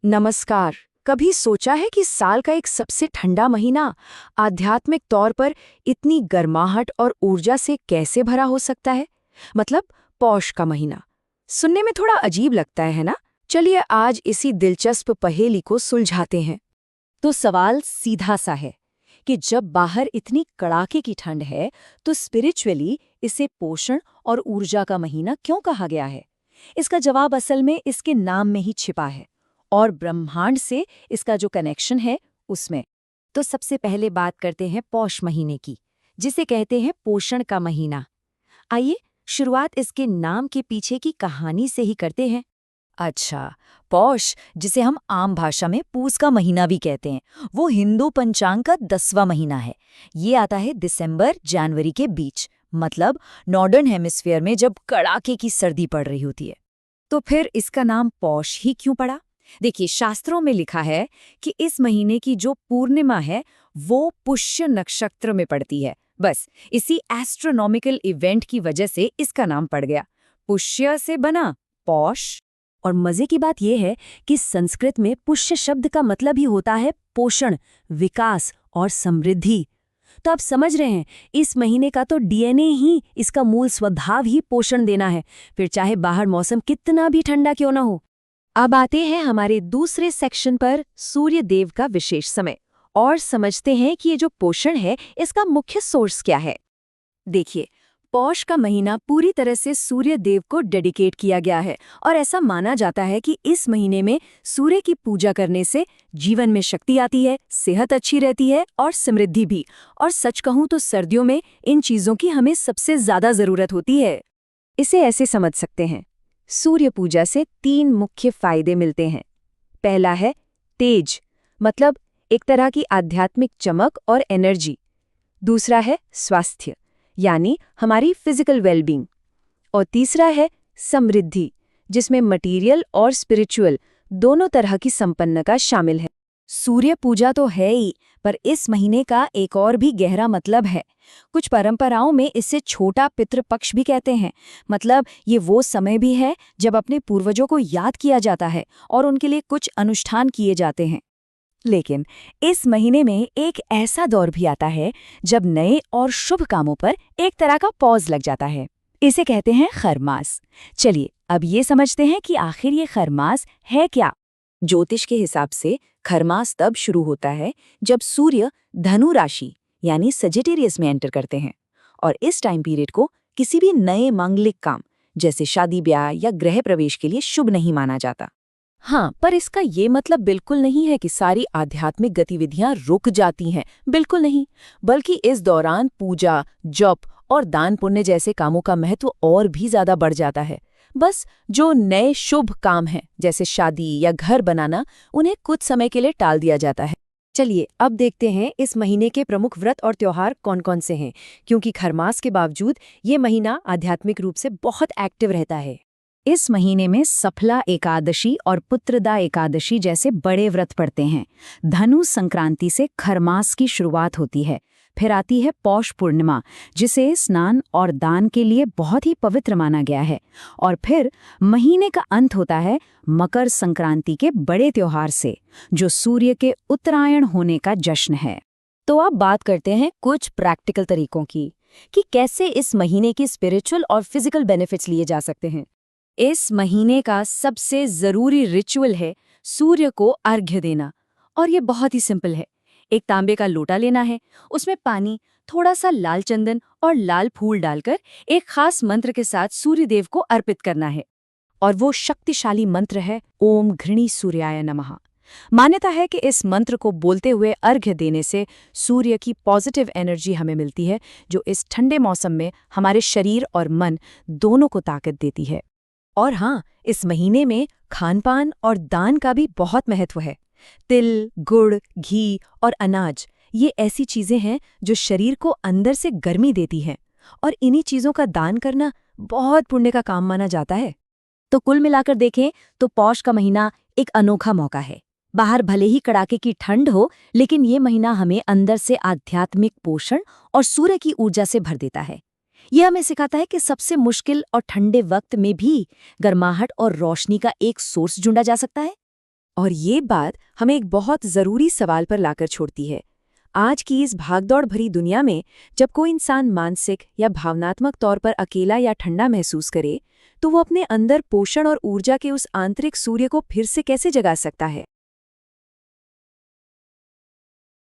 नमस्कार। कभी सोचा है कि साल का एक सबसे ठंडा महीना आध्यात्मिक तौर पर इतनी गर्माहट और ऊर्जा से कैसे भरा हो सकता है? मतलब पौष का महीना। सुनने में थोड़ा अजीब लगता है ना? चलिए आज इसी दिलचस्प पहेली को सुलझाते हैं। तो सवाल सीधा सा है कि जब बाहर इतनी कड़ाके की ठंड है तो स्पिरिचुअली इसे पोषण और ऊर्जा का महीना क्यों कहा गया है? इसका जवाब असल में इसके नाम में ही छिपा है और ब्रह्मांड से इसका जो कनेक्शन है उसमें। तो सबसे पहले बात करते हैं पौष महीने की, जिसे कहते हैं पोषण का महीना। आइए शुरुआत इसके नाम के पीछे की कहानी से ही करते हैं। अच्छा, पौष, जिसे हम आम भाषा में पूस का महीना भी कहते हैं, वो हिंदू पंचांग का 10वां महीना है। ये आता है दिसंबर जनवरी के बीच, मतलब नॉर्दर्न हेमिस्फीयर में जब कड़ाके की सर्दी पड़ रही होती है। तो फिर इसका नाम पौष ही क्यों पड़ा? देखिए, शास्त्रों में लिखा है कि इस महीने की जो पूर्णिमा है वो पुष्य नक्षत्र में पड़ती है। बस इसी एस्ट्रोनॉमिकल इवेंट की वजह से इसका नाम पड़ गया। पुष्य से बना पौष। और मजे की बात यह है कि संस्कृत में पुष्य शब्द का मतलब ही होता है पोषण, विकास और समृद्धि। तो आप समझ रहे हैं, इस महीने का तो डीएनए ही, इसका मूल स्वभाव ही पोषण देना है, फिर चाहे बाहर मौसम कितना भी ठंडा क्यों ना हो। अब आते हैं हमारे दूसरे सेक्शन पर, सूर्य देव का विशेष समय, और समझते हैं कि ये जो पोषण है इसका मुख्य सोर्स क्या है। देखिए, पौष का महीना पूरी तरह से सूर्य देव को डेडिकेट किया गया है और ऐसा माना जाता है कि इस महीने में सूर्य की पूजा करने से जीवन में शक्ति आती है, सेहत अच्छी रहती है और समृद्धि भी। और सच कहूं तो सर्दियों में इन चीजों की हमें सबसे ज्यादा जरूरत होती है। इसे ऐसे समझ सकते हैं, सूर्य पूजा से 3 मुख्य फायदे मिलते हैं। पहला है तेज, मतलब एक तरह की आध्यात्मिक चमक और एनर्जी। दूसरा है स्वास्थ्य, यानी हमारी फिजिकल वेलबींग। और तीसरा है समृद्धि, जिसमें मटेरियल और स्पिरिचुअल दोनों तरह की संपन्नता शामिल है। सूर्य पूजा तो है ही, पर इस महीने का एक और भी गहरा मतलब है। कुछ परंपराओं में इसे छोटा पितृपक्ष भी कहते हैं। मतलब ये वो समय भी है जब अपने पूर्वजों को याद किया जाता है और उनके लिए कुछ अनुष्ठान किए जाते हैं। लेकिन इस महीने में एक ऐसा दौर भी आता है जब नए और शुभ कामों पर एक तरह का पॉज लग जाता है। इसे कहते हैं खरमास। चलिए अब ये समझते हैं कि आखिर ये खरमास है क्या। ज्योतिष के हिसाब से खरमास तब शुरू होता है जब सूर्य धनु राशि यानी सजिटेरियस में एंटर करते हैं, और इस टाइम पीरियड को किसी भी नए मांगलिक काम जैसे शादी ब्याह या गृह प्रवेश के लिए शुभ नहीं माना जाता। हाँ, पर इसका ये मतलब बिल्कुल नहीं है कि सारी आध्यात्मिक गतिविधियां रुक जाती हैं, बिल्कुल नहीं। बल्कि इस दौरान पूजा, जप और दान पुण्य जैसे कामों का महत्व और भी ज्यादा बढ़ जाता है। बस जो नए शुभ काम हैं, जैसे शादी या घर बनाना, उन्हें कुछ समय के लिए टाल दिया जाता है। चलिए अब देखते हैं इस महीने के प्रमुख व्रत और त्योहार कौन कौन से हैं, क्योंकि खरमास के बावजूद ये महीना आध्यात्मिक रूप से बहुत एक्टिव रहता है। इस महीने में सफला एकादशी और पुत्रदा एकादशी जैसे बड़े व्रत पड़ते हैं। धनु संक्रांति से खरमास की शुरुआत होती है। फिर आती है पौष पूर्णिमा, जिसे स्नान और दान के लिए बहुत ही पवित्र माना गया है। और फिर महीने का अंत होता है मकर संक्रांति के बड़े त्योहार से, जो सूर्य के उत्तरायण होने का जश्न है। तो अब बात करते हैं कुछ प्रैक्टिकल तरीकों की कि कैसे इस महीने की स्पिरिचुअल और फिजिकल बेनिफिट्स लिए जा सकते हैं। इस महीने का सबसे जरूरी रिचुअल है सूर्य को अर्घ्य देना, और ये बहुत ही सिंपल है। एक तांबे का लोटा लेना है, उसमें पानी, थोड़ा सा लाल चंदन और लाल फूल डालकर एक खास मंत्र के साथ सूर्य देव को अर्पित करना है। और वो शक्तिशाली मंत्र है ओम घृणी सूर्याय नमः। मान्यता है कि इस मंत्र को बोलते हुए अर्घ्य देने से सूर्य की पॉजिटिव एनर्जी हमें मिलती है, जो इस ठंडे मौसम में हमारे शरीर और मन दोनों को ताकत देती है। और हाँ, इस महीने में खानपान और दान का भी बहुत महत्व है। तिल, गुड़, घी और अनाज, ये ऐसी चीजें हैं जो शरीर को अंदर से गर्मी देती हैं, और इन्हीं चीजों का दान करना बहुत पुण्य का काम माना जाता है। तो कुल मिलाकर देखें तो पौष का महीना एक अनोखा मौका है। बाहर भले ही कड़ाके की ठंड हो, लेकिन ये महीना हमें अंदर से आध्यात्मिक पोषण और सूर्य की ऊर्जा से भर देता है। यह हमें सिखाता है कि सबसे मुश्किल और ठंडे वक्त में भी गर्माहट और रोशनी का एक सोर्स ढूंढा जा सकता है। और ये बात हमें एक बहुत ज़रूरी सवाल पर लाकर छोड़ती है। आज की इस भागदौड़ भरी दुनिया में जब कोई इंसान मानसिक या भावनात्मक तौर पर अकेला या ठंडा महसूस करे, तो वो अपने अंदर पोषण और ऊर्जा के उस आंतरिक सूर्य को फिर से कैसे जगा सकता है?